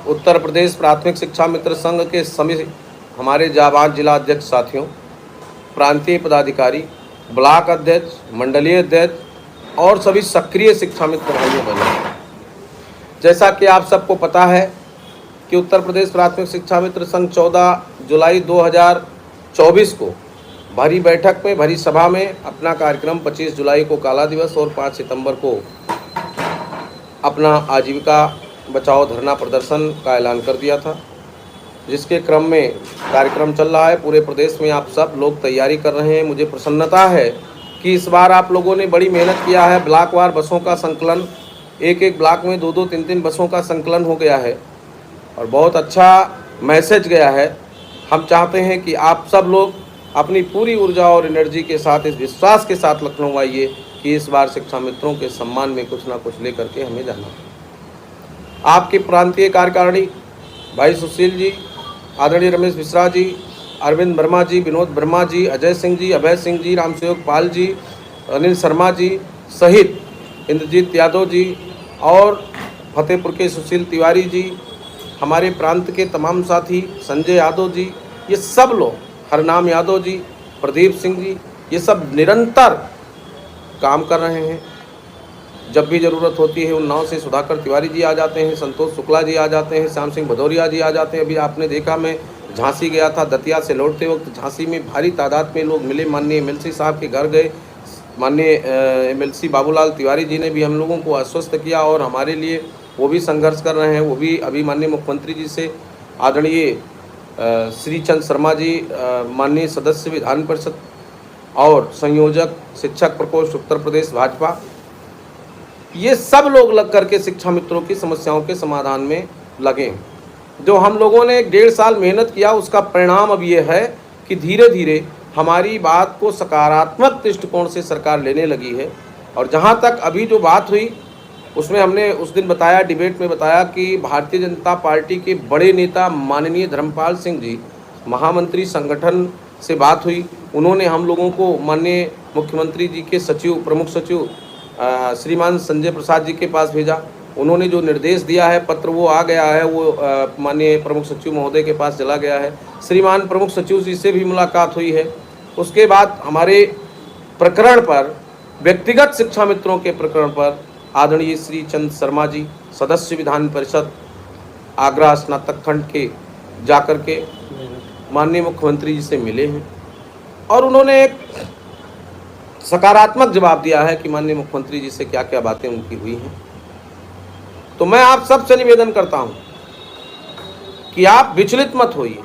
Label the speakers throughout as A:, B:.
A: उत्तर प्रदेश प्राथमिक शिक्षा मित्र संघ के सभी हमारे जाबाज जिला अध्यक्ष साथियों, प्रांतीय पदाधिकारी, ब्लॉक अध्यक्ष, मंडलीय अध्यक्ष और सभी सक्रिय शिक्षा मित्र भाइयों बहनों, जैसा कि आप सबको पता है कि उत्तर प्रदेश प्राथमिक शिक्षा मित्र संघ 14 जुलाई 2024 को भरी बैठक में, भरी सभा में अपना कार्यक्रम 25 जुलाई को काला दिवस और 5 सितंबर को अपना आजीविका बचाओ धरना प्रदर्शन का ऐलान कर दिया था, जिसके क्रम में कार्यक्रम चल रहा है। पूरे प्रदेश में आप सब लोग तैयारी कर रहे हैं। मुझे प्रसन्नता है कि इस बार आप लोगों ने बड़ी मेहनत किया है। ब्लॉकवार बसों का संकलन, एक एक ब्लॉक में 2-2, 3-3 बसों का संकलन हो गया है और बहुत अच्छा मैसेज गया है। हम चाहते हैं कि आप सब लोग अपनी पूरी ऊर्जा और एनर्जी के साथ, इस विश्वास के साथ लखनऊ आइए कि इस बार शिक्षा मित्रों के सम्मान में कुछ ना कुछ लेकर के हमें जाना है। आपके प्रांतीय कार्यकारिणी भाई सुशील जी, आदरणीय रमेश मिश्रा जी, अरविंद वर्मा जी, विनोद वर्मा जी, अजय सिंह जी, अभय सिंह जी, रामसेवक पाल जी, अनिल शर्मा जी सहित इंद्रजीत यादव जी और फतेहपुर के सुशील तिवारी जी, हमारे प्रांत के तमाम साथी, संजय यादव जी, ये सब लोग, हरनाम यादव जी, प्रदीप सिंह जी, ये सब निरंतर काम कर रहे हैं। जब भी ज़रूरत होती है उन्नाव से सुधाकर तिवारी जी आ जाते हैं, संतोष शुक्ला जी आ जाते हैं, श्याम सिंह भदौरिया जी आ जाते हैं। अभी आपने देखा, मैं झांसी गया था, दतिया से लौटते वक्त झांसी में भारी तादाद में लोग मिले। माननीय एमएलसी साहब के घर गए। माननीय एमएलसी बाबूलाल तिवारी जी ने भी हम लोगों को आश्वस्त किया और हमारे लिए वो भी संघर्ष कर रहे हैं। वो भी अभी माननीय मुख्यमंत्री जी से, आदरणीय श्रीचंद शर्मा जी, माननीय सदस्य विधान परिषद और संयोजक शिक्षक प्रकोष्ठ उत्तर प्रदेश भाजपा, ये सब लोग लग करके शिक्षा मित्रों की समस्याओं के समाधान में लगे। जो हम लोगों ने 1.5 साल मेहनत किया, उसका परिणाम अब ये है कि धीरे धीरे हमारी बात को सकारात्मक दृष्टिकोण से सरकार लेने लगी है। और जहाँ तक अभी जो बात हुई, उसमें हमने उस दिन बताया, डिबेट में बताया कि भारतीय जनता पार्टी के बड़े नेता माननीय धर्मपाल सिंह जी, महामंत्री संगठन से बात हुई। उन्होंने हम लोगों को माननीय मुख्यमंत्री जी के सचिव, प्रमुख सचिव श्रीमान संजय प्रसाद जी के पास भेजा। उन्होंने जो निर्देश दिया है, पत्र वो आ गया है, वो माननीय प्रमुख सचिव महोदय के पास चला गया है। श्रीमान प्रमुख सचिव जी से भी मुलाकात हुई है। उसके बाद हमारे प्रकरण पर, व्यक्तिगत शिक्षा मित्रों के प्रकरण पर आदरणीय श्री चंद शर्मा जी, सदस्य विधान परिषद आगरा स्नातक खंड के, जाकर के माननीय मुख्यमंत्री जी से मिले हैं और उन्होंने एक सकारात्मक जवाब दिया है कि माननीय मुख्यमंत्री जी से क्या क्या बातें उनकी हुई हैं। तो मैं आप सबसे निवेदन करता हूं कि आप विचलित मत होइए,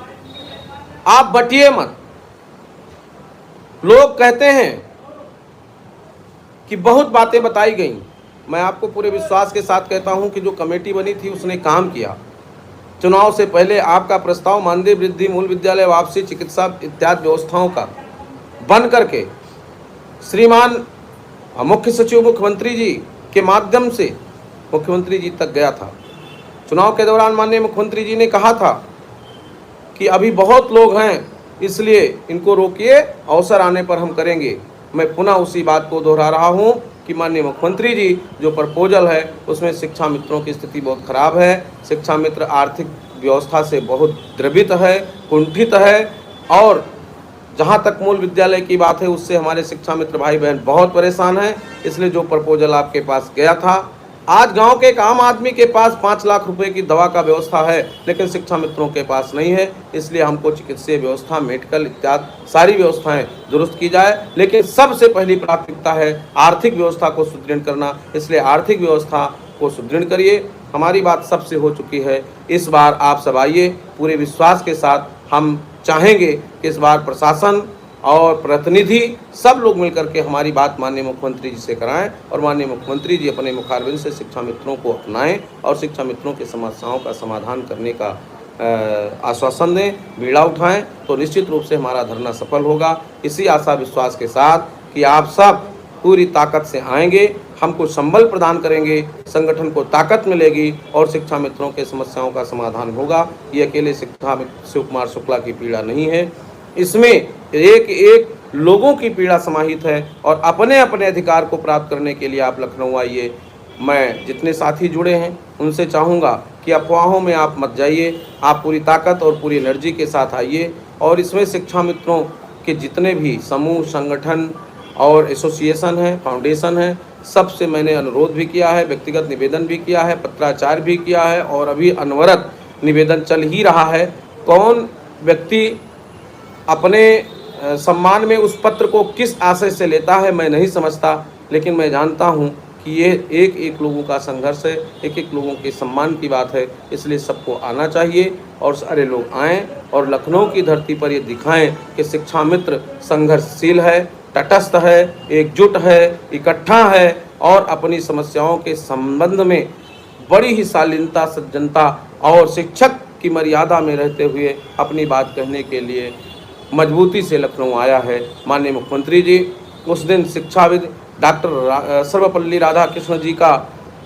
A: आप बटिए मत। लोग कहते हैं कि बहुत बातें बताई गई। मैं आपको पूरे विश्वास के साथ कहता हूं कि जो कमेटी बनी थी उसने काम किया। चुनाव से पहले आपका प्रस्ताव मानदेय वृद्धि, मूल विद्यालय वापसी, चिकित्सा इत्यादि व्यवस्थाओं का बन करके श्रीमान मुख्य सचिव मुख्यमंत्री जी के माध्यम से मुख्यमंत्री जी तक गया था। चुनाव के दौरान माननीय मुख्यमंत्री जी ने कहा था कि अभी बहुत लोग हैं, इसलिए इनको रोकिए, अवसर आने पर हम करेंगे। मैं पुनः उसी बात को दोहरा रहा हूं कि माननीय मुख्यमंत्री जी जो प्रपोजल है उसमें शिक्षा मित्रों की स्थिति बहुत खराब है। शिक्षा मित्र आर्थिक व्यवस्था से बहुत द्रवित है, कुंठित है और जहाँ तक मूल विद्यालय की बात है उससे हमारे शिक्षा मित्र भाई बहन बहुत परेशान हैं। इसलिए जो प्रपोजल आपके पास गया था, आज गांव के एक आम आदमी के पास 5 लाख रुपए की दवा का व्यवस्था है, लेकिन शिक्षा मित्रों के पास नहीं है। इसलिए हमको चिकित्सीय व्यवस्था, मेडिकल इत्यादि सारी व्यवस्थाएं दुरुस्त की जाए, लेकिन सबसे पहली प्राथमिकता है आर्थिक व्यवस्था को सुदृढ़ करना। इसलिए आर्थिक व्यवस्था को सुदृढ़ करिए। हमारी बात सबसे हो चुकी है। इस बार आप सब आइए, पूरे विश्वास के साथ हम चाहेंगे कि इस बार प्रशासन और प्रतिनिधि सब लोग मिलकर के हमारी बात माननीय मुख्यमंत्री जी से कराएं और माननीय मुख्यमंत्री जी अपने मुखारबिंद से शिक्षा मित्रों को अपनाएं और शिक्षा मित्रों की समस्याओं का समाधान करने का आश्वासन दें, बीड़ा उठाएं, तो निश्चित रूप से हमारा धरना सफल होगा। इसी आशा विश्वास के साथ कि आप सब पूरी ताकत से आएंगे, हमको संबल प्रदान करेंगे, संगठन को ताकत मिलेगी और शिक्षा मित्रों के समस्याओं का समाधान होगा। ये अकेले शिक्षा मित्र शिव कुमार शुक्ला की पीड़ा नहीं है, इसमें एक एक लोगों की पीड़ा समाहित है और अपने अपने अधिकार को प्राप्त करने के लिए आप लखनऊ आइए। मैं जितने साथी जुड़े हैं उनसे चाहूँगा कि अफवाहों में आप मत जाइए, आप पूरी ताकत और पूरी एनर्जी के साथ आइए। और इसमें शिक्षा मित्रों के जितने भी समूह, संगठन और एसोसिएशन है, फाउंडेशन है, सबसे मैंने अनुरोध भी किया है, व्यक्तिगत निवेदन भी किया है, पत्राचार भी किया है और अभी अनवरत निवेदन चल ही रहा है। कौन व्यक्ति अपने सम्मान में उस पत्र को किस आशय से लेता है मैं नहीं समझता, लेकिन मैं जानता हूँ कि ये एक एक लोगों का संघर्ष है, एक एक लोगों के सम्मान की बात है। इसलिए सबको आना चाहिए और सारे लोग आएँ और लखनऊ की धरती पर ये दिखाएं कि शिक्षा मित्र संघर्षशील है, तटस्थ है, एकजुट है, इकट्ठा है और अपनी समस्याओं के संबंध में बड़ी ही शालीनता, सज्जनता और शिक्षक की मर्यादा में रहते हुए अपनी बात कहने के लिए मजबूती से लखनऊ आया है। माननीय मुख्यमंत्री जी उस दिन शिक्षाविद डॉक्टर सर्वपल्ली राधाकृष्ण जी का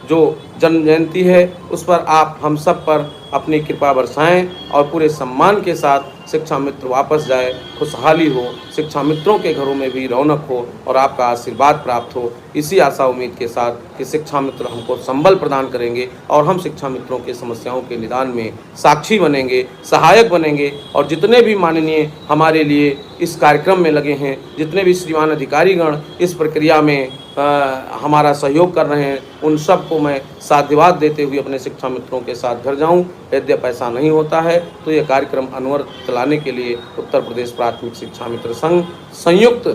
A: जो जन्म जयंती है उस पर आप हम सब पर अपनी कृपा बरसाएं और पूरे सम्मान के साथ शिक्षा मित्र वापस जाए, खुशहाली हो, शिक्षा मित्रों के घरों में भी रौनक हो और आपका आशीर्वाद प्राप्त हो। इसी आशा उम्मीद के साथ कि शिक्षा मित्र हमको संबल प्रदान करेंगे और हम शिक्षा मित्रों की समस्याओं के निदान में साक्षी बनेंगे, सहायक बनेंगे। और जितने भी माननीय हमारे लिए इस कार्यक्रम में लगे हैं, जितने भी श्रीमान अधिकारीगण इस प्रक्रिया में हमारा सहयोग कर रहे हैं, उन सबको मैं साधुवाद देते हुए अपने शिक्षा मित्रों के साथ घर जाऊं। यद्यपि पैसा नहीं होता है तो ये कार्यक्रम अनवरत चलाने के लिए उत्तर प्रदेश प्राथमिक शिक्षा मित्र संघ संयुक्त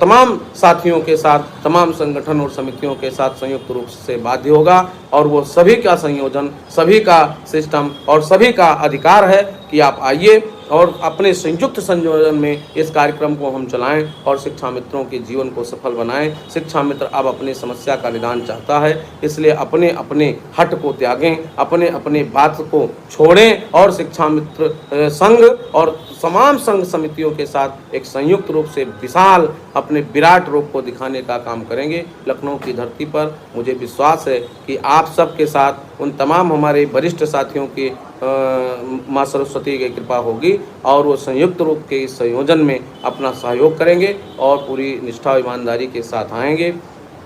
A: तमाम साथियों के साथ, तमाम संगठन और समितियों के साथ संयुक्त रूप से बाध्य होगा। और वो सभी का संयोजन, सभी का सिस्टम और सभी का अधिकार है कि आप आइए और अपने संयुक्त संयोजन में इस कार्यक्रम को हम चलाएं और शिक्षा मित्रों के जीवन को सफल बनाएं। शिक्षा मित्र अब अपनी समस्या का निदान चाहता है, इसलिए अपने अपने हट को त्यागें, अपने अपने बात को छोड़ें और शिक्षा मित्र संघ और तमाम संघ समितियों के साथ एक संयुक्त रूप से विशाल अपने विराट रूप को दिखाने का काम करेंगे। लखनऊ की धरती पर मुझे विश्वास है कि आप सबके साथ उन तमाम हमारे वरिष्ठ साथियों की माँ सरस्वती की कृपा होगी और वो संयुक्त रूप के इस संयोजन में अपना सहयोग करेंगे और पूरी निष्ठा और ईमानदारी के साथ आएंगे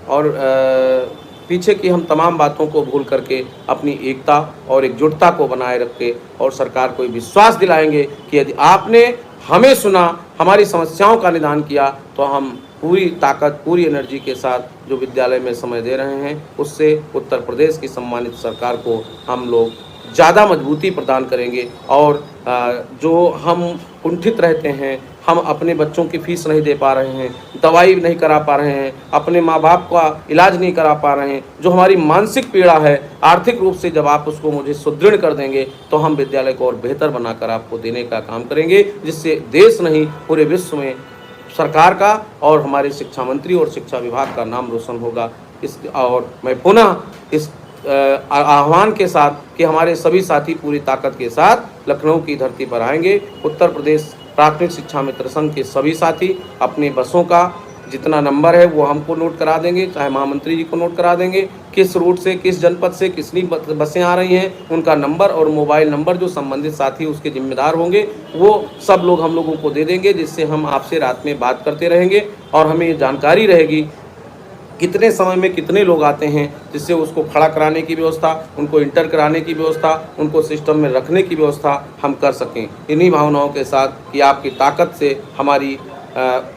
A: और पीछे की हम तमाम बातों को भूल करके अपनी एकता और एकजुटता को बनाए रख के और सरकार को विश्वास दिलाएंगे कि यदि आपने हमें सुना, हमारी समस्याओं का निदान किया तो हम पूरी ताकत, पूरी एनर्जी के साथ जो विद्यालय में समय दे रहे हैं उससे उत्तर प्रदेश की सम्मानित सरकार को हम लोग ज़्यादा मजबूती प्रदान करेंगे। और जो हम कुंठित रहते हैं, हम अपने बच्चों की फीस नहीं दे पा रहे हैं, दवाई नहीं करा पा रहे हैं, अपने माँ बाप का इलाज नहीं करा पा रहे हैं, जो हमारी मानसिक पीड़ा है, आर्थिक रूप से जब आप उसको मुझे सुदृढ़ कर देंगे तो हम विद्यालय को और बेहतर बनाकर आपको देने का काम करेंगे, जिससे देश नहीं पूरे विश्व में सरकार का और हमारे शिक्षा मंत्री और शिक्षा विभाग का नाम रोशन होगा। और मैं पुनः इस आह्वान के साथ कि हमारे सभी साथी पूरी ताकत के साथ लखनऊ की धरती पर आएंगे। उत्तर प्रदेश प्राथमिक शिक्षा मित्र संघ के सभी साथी अपनी बसों का जितना नंबर है वो हमको नोट करा देंगे, चाहे महामंत्री जी को नोट करा देंगे, किस रूट से, किस जनपद से कितनी बसें आ रही हैं, उनका नंबर और मोबाइल नंबर जो संबंधित साथी उसके जिम्मेदार होंगे वो सब लोग हम लोगों को दे देंगे, जिससे हम आपसे रात में बात करते रहेंगे और हमें ये जानकारी रहेगी कितने समय में कितने लोग आते हैं, जिससे उसको खड़ा कराने की व्यवस्था, उनको इंटर कराने की व्यवस्था, उनको सिस्टम में रखने की व्यवस्था हम कर सकें। इन्हीं भावनाओं के साथ कि आपकी ताकत से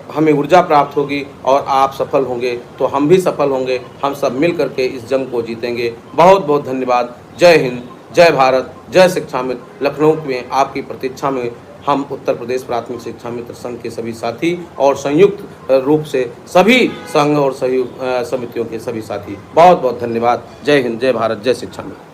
A: हमें ऊर्जा प्राप्त होगी और आप सफल होंगे तो हम भी सफल होंगे, हम सब मिल करके इस जंग को जीतेंगे। बहुत बहुत धन्यवाद। जय हिंद, जय भारत, जय शिक्षा मित्र। लखनऊ में आपकी प्रतीक्षा में हम उत्तर प्रदेश प्राथमिक शिक्षा मित्र संघ के सभी साथी और संयुक्त रूप से सभी संघ और सहयोग समितियों के सभी साथी, बहुत बहुत धन्यवाद। जय हिंद, जय भारत, जय शिक्षा मित्र।